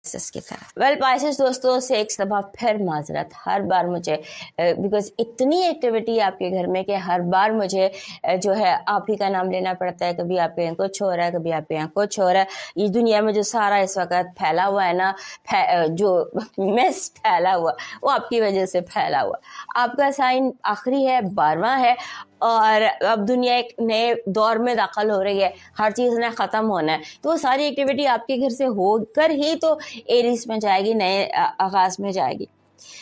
की तरह। Well Pisces दोस्तों से एक दफ़ा फिर माजरत, हर बार मुझे बिकॉज इतनी एक्टिविटी आपके घर में कि हर बार मुझे जो है आप ही का नाम लेना पड़ता है। कभी आपके यहाँ कुछ हो रहा है, कभी आपके यहाँ कुछ हो रहा है। इस दुनिया में जो सारा इस वक्त फैला हुआ है ना, जो मिस फैला हुआ वो आपकी वजह से फैला हुआ। आपका साइन आखिरी है, 12वां है, और अब दुनिया एक नए दौर में दाखिल हो रही है, हर चीज़ ने ख़त्म होना है। तो वो सारी एक्टिविटी आपके घर से होकर ही तो एरीज में जाएगी, नए आगाज़ में जाएगी।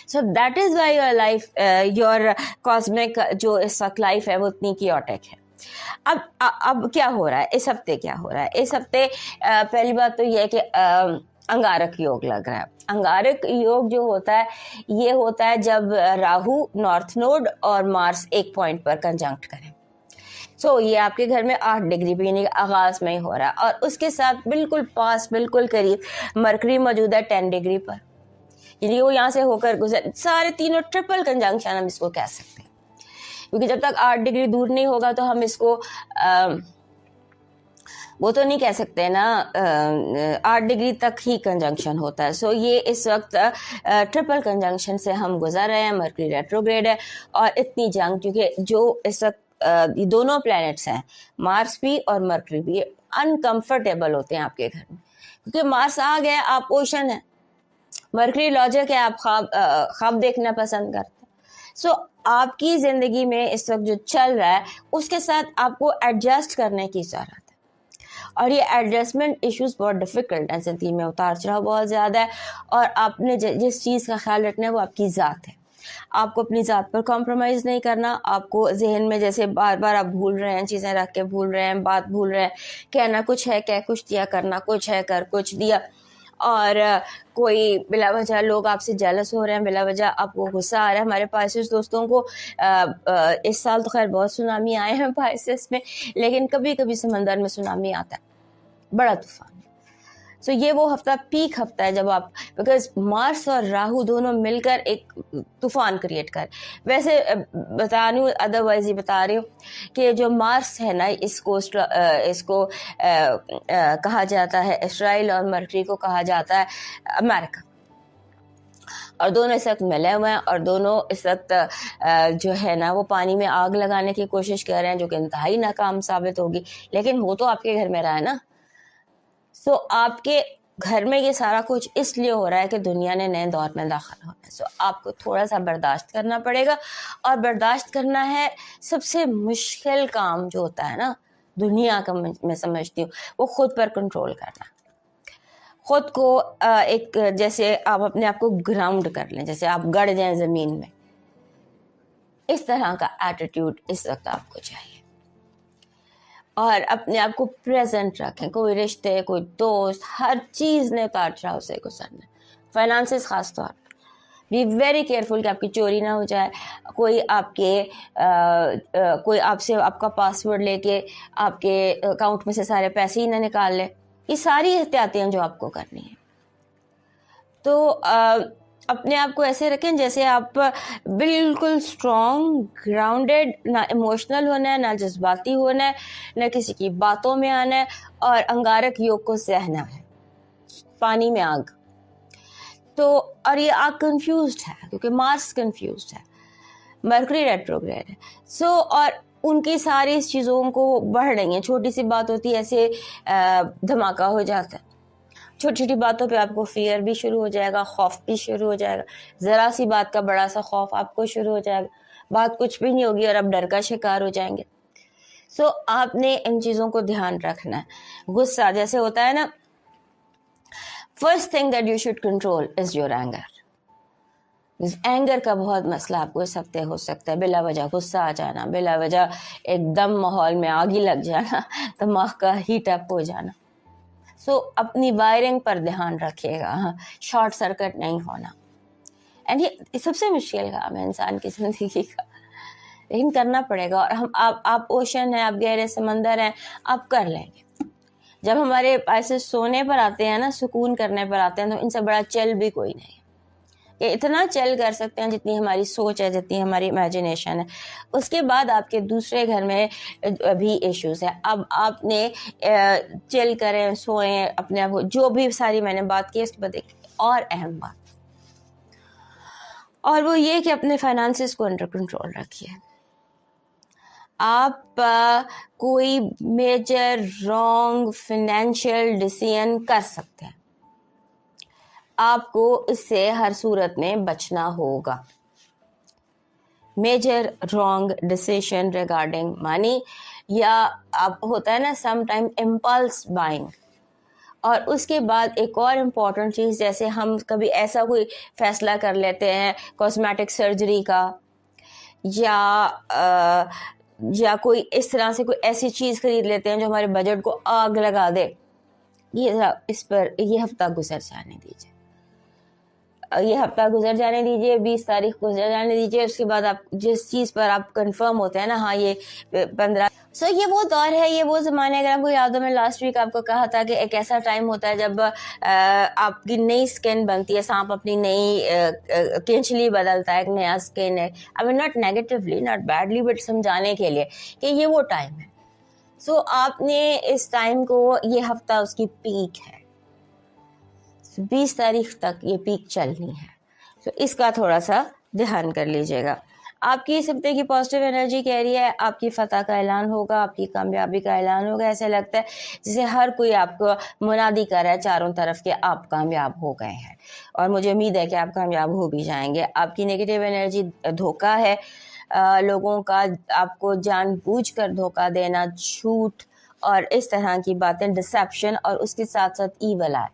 So that is why your life, your cosmic जो इस वक्त लाइफ है वो इतनी कियोटिक है। अब क्या हो रहा है इस हफ्ते? क्या हो रहा है इस हफ्ते? पहली बात तो ये है कि अंगारक योग लग रहा है। अंगारक योग जो होता है ये होता है जब राहु नॉर्थ नोड और मार्स एक पॉइंट पर कंजंक्ट करें। सो ये आपके घर में 8 डिग्री पे यानी आगाज में ही हो रहा है, और उसके साथ बिल्कुल पास, बिल्कुल करीब मरकरी मौजूद है 10 डिग्री पर, यानी वो यहाँ से होकर गुजर। सारे तीनों ट्रिपल कंजंक्शन हम इसको कह सकते हैं, क्योंकि जब तक 8 डिग्री दूर नहीं होगा तो हम इसको वो तो नहीं कह सकते ना, 8 डिग्री तक ही कंजंक्शन होता है। सो ये इस वक्त ट्रिपल कंजंक्शन से हम गुजर रहे हैं। मरकरी रेट्रोग्रेड है, और इतनी जंग, क्योंकि जो इस वक्त ये दोनों प्लैनेट्स हैं, मार्स भी और मरकरी भी, अनकंफर्टेबल होते हैं आपके घर में, क्योंकि मार्स आ गया, आप ओशन है, मरकरी लॉजिक है, आप ख्वाब देखना पसंद करते हैं। सो आपकी ज़िंदगी में इस वक्त जो चल रहा है उसके साथ आपको एडजस्ट करने की ज़रूरत है, और ये एडजस्टमेंट इश्यूज बहुत डिफिकल्ट है। ज़िंदगी में उतार चढ़ाव बहुत ज़्यादा है, और आपने जिस चीज़ का ख्याल रखना है वो आपकी ज़ात है। आपको अपनी ज़ात पर कॉम्प्रोमाइज़ नहीं करना। आपको जहन में जैसे बार बार आप भूल रहे हैं, चीज़ें रख के भूल रहे हैं, बात भूल रहे हैं, कहना कुछ है कह कुछ दिया, करना कुछ है कर कुछ दिया, और कोई बिला वजह लोग आपसे जेलस हो रहे हैं, बिला वजह आपको गुस्सा आ रहा है। हमारे पाइसेस दोस्तों को इस साल तो खैर बहुत सुनामी आए हैं पाइसेस में, लेकिन कभी कभी समंदर में सुनामी आता है, बड़ा तूफान। सो ये वो हफ्ता पीक हफ्ता है जब आप, बिकॉज मार्स और राहु दोनों मिलकर एक तूफान क्रिएट कर। वैसे बता रही हूँ, अदरवाइज ये बता रही हूँ कि जो मार्स है ना, इसको कहा जाता है इसराइल, और मरकरी को कहा जाता है अमेरिका, और दोनों इस वक्त मिले हुए हैं, और दोनों इस वक्त जो है ना वो पानी में आग लगाने की कोशिश कर रहे हैं, जो कि इंतहाई नाकाम साबित होगी। लेकिन वो तो आपके घर में रहा है ना। सो आपके घर में ये सारा कुछ इसलिए हो रहा है कि दुनिया ने नए दौर में दाखिल होना है। सो आपको थोड़ा सा बर्दाश्त करना पड़ेगा, और बर्दाश्त करना है सबसे मुश्किल काम जो होता है ना दुनिया का, मैं समझती हूँ, वो खुद पर कंट्रोल करना। खुद को एक, जैसे आप अपने आप को ग्राउंड कर लें, जैसे आप गड़ जाएं ज़मीन में, इस तरह का एटीट्यूड इस वक्त आपको चाहिए। और अपने आप को प्रेजेंट रखें। कोई रिश्ते, कोई दोस्त, हर चीज़ ने उतार चढ़ाव से गुजरना। फाइनेंसेस खास तौर पर बी वेरी केयरफुल कि आपकी चोरी ना हो जाए, कोई आपसे आपका पासवर्ड लेके आपके अकाउंट में से सारे पैसे ही ना निकाल ले। ये सारी एहतियातें जो आपको करनी है। तो अपने आप को ऐसे रखें जैसे आप बिल्कुल स्ट्रॉन्ग, ग्राउंडेड, ना इमोशनल होना है, ना जज्बाती होना है, ना किसी की बातों में आना है, और अंगारक योग को सहना है, पानी में आग। तो और ये आग कंफ्यूज्ड है, क्योंकि मार्स कंफ्यूज्ड है, मरकरी रेट्रोग्रेड है। सो और उनकी सारी चीज़ों को बढ़ रही हैं। छोटी सी बात होती है, ऐसे धमाका हो जाता है। छोटी छोटी बातों पे आपको फियर भी शुरू हो जाएगा, खौफ भी शुरू हो जाएगा। ज़रा सी बात का बड़ा सा खौफ आपको शुरू हो जाएगा, बात कुछ भी नहीं होगी और आप डर का शिकार हो जाएंगे। सो आपने इन चीज़ों को ध्यान रखना है। गुस्सा जैसे होता है ना, first thing that you should control is your anger. Anger का बहुत मसला आपको इस हफ्ते हो सकता है। बिला वजह गुस्सा आ जाना, बिला वजह एकदम माहौल में आग ही लग जाना, दिमाग का हीट अप हो जाना। सो अपनी वायरिंग पर ध्यान रखिएगा, शॉर्ट सर्किट नहीं होना। एंड ये सबसे मुश्किल काम है इंसान की ज़िंदगी का, लेकिन करना पड़ेगा। और हम आप ओशन हैं, आप गहरे समंदर हैं, आप कर लेंगे। जब हमारे ऐसे सोने पर आते हैं ना, सुकून करने पर आते हैं, तो इनसे बड़ा चल भी कोई नहीं। कि इतना चिल कर सकते हैं जितनी हमारी सोच है, जितनी हमारी इमेजिनेशन है। उसके बाद आपके दूसरे घर में भी इश्यूज़ है। अब आपने चिल करें, सोएं, अपने आप को, जो भी सारी मैंने बात की, इसके बाद एक और अहम बात, और वो ये कि अपने फाइनेंसेस को अंडर कंट्रोल रखिए। आप कोई मेजर रॉन्ग फाइनेंशियल डिसीजन कर सकते हैं, आपको इससे हर सूरत में बचना होगा। Major wrong decision regarding money, या आप होता है ना सम टाइम इम्पल्स बाइंग। और उसके बाद एक और इम्पॉर्टेंट चीज़, जैसे हम कभी ऐसा कोई फैसला कर लेते हैं कॉस्मेटिक सर्जरी का, या कोई इस तरह से कोई ऐसी चीज़ खरीद लेते हैं जो हमारे बजट को आग लगा दे, इस पर ये हफ्ता गुजर जाने दीजिए। ये हफ्ता गुजर जाने दीजिए, 20 तारीख गुजर जाने दीजिए। उसके बाद आप जिस चीज़ पर आप कंफर्म होते हैं ना, हाँ ये 15। ये वो दौर है, ये वो ज़माने। अगर आपको याद हो, मैं लास्ट वीक आपको कहा था कि एक ऐसा टाइम होता है जब आपकी नई स्किन बनती है, सांप अपनी नई केंचली बदलता है, एक नया स्किन है। I mean not negatively, not badly, but समझाने के लिए कि ये वो टाइम है। आपने इस टाइम को, ये हफ्ता उसकी पीक है, 20 तारीख तक ये पीक चलनी है। इसका थोड़ा सा ध्यान कर लीजिएगा। आपकी इस हफ्ते की पॉजिटिव एनर्जी कह रही है आपकी फतह का ऐलान होगा, आपकी कामयाबी का ऐलान होगा। ऐसा लगता है जैसे हर कोई आपको मुनादी कर रहा है चारों तरफ के आप कामयाब हो गए हैं, और मुझे उम्मीद है कि आप कामयाब हो भी जाएंगे। आपकी नेगेटिव एनर्जी धोखा है, लोगों का आपको जानबूझकर धोखा देना, झूठ और इस तरह की बातें, डिसेप्शन, और उसके साथ साथ ईवल आई,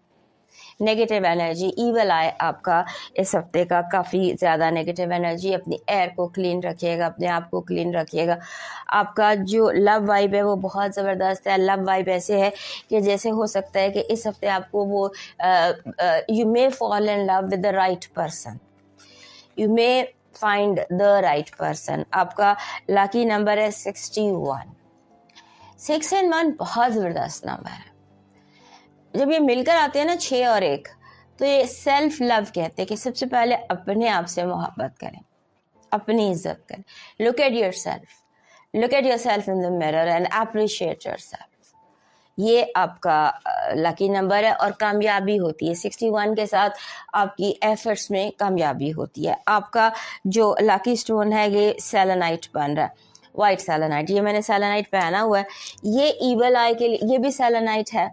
नेगेटिव एनर्जी, ईवल आई आपका इस हफ्ते का काफ़ी ज़्यादा नेगेटिव एनर्जी। अपनी एयर को क्लीन रखिएगा, अपने आप को क्लीन रखिएगा। आपका जो लव वाइब है वो बहुत ज़बरदस्त है। लव वाइब ऐसे है कि जैसे हो सकता है कि इस हफ्ते आपको वो you may fall in love with the right person, you may find the right person. आपका लकी नंबर है 61। 6 and 1 बहुत ज़बरदस्त नंबर है। जब ये मिलकर आते हैं ना 6 और 1, तो ये सेल्फ लव कहते हैं कि सबसे पहले अपने आप से मोहब्बत करें, अपनी इज्जत करें। Look at yourself in the mirror and appreciate yourself. ये आपका लकी नंबर है और कामयाबी होती है। 61 के साथ आपकी एफर्ट्स में कामयाबी होती है। आपका जो लकी स्टोन है ये सेलेनाइट बन रहा है, वाइट सेलेनाइट। ये मैंने सेलेनाइट पहना हुआ है, ये ईवल आई के लिए, ये भी सेलेनाइट है।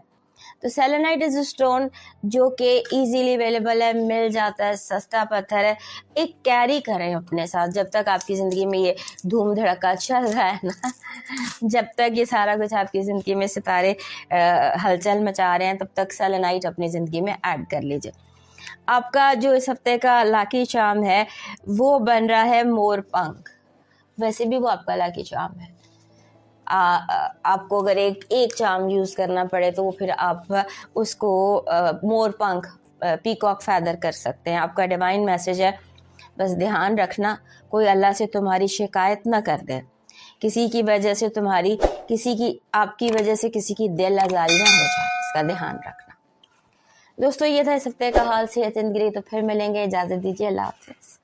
तो सेलेनाइट इज अ स्टोन जो कि इजीली अवेलेबल है, मिल जाता है, सस्ता पत्थर है। एक कैरी करें अपने साथ जब तक आपकी ज़िंदगी में ये धूम धड़का चल रहा है ना, जब तक ये सारा कुछ आपकी ज़िंदगी में सितारे हलचल मचा रहे हैं, तब तक सेलेनाइट अपनी ज़िंदगी में ऐड कर लीजिए। आपका जो इस हफ्ते का लाकी चार्म है वो बन रहा है मोर पंख। वैसे भी वो आपका लाकी चार्म है। आपको अगर एक चार्म यूज़ करना पड़े तो वो फिर आप उसको मोर पंख, पीकॉक फैदर कर सकते हैं। आपका डिवाइन मैसेज है, बस ध्यान रखना कोई अल्लाह से तुम्हारी शिकायत ना कर दे, किसी की वजह से आपकी वजह से किसी की दिल आज़ारी ना हो जाए, इसका ध्यान रखना। दोस्तों ये था इस हफ्ते का हाल सेहत ज़िंदगी। तो फिर मिलेंगे, इजाज़त दीजिए, अल्लाह हाफ़िज़।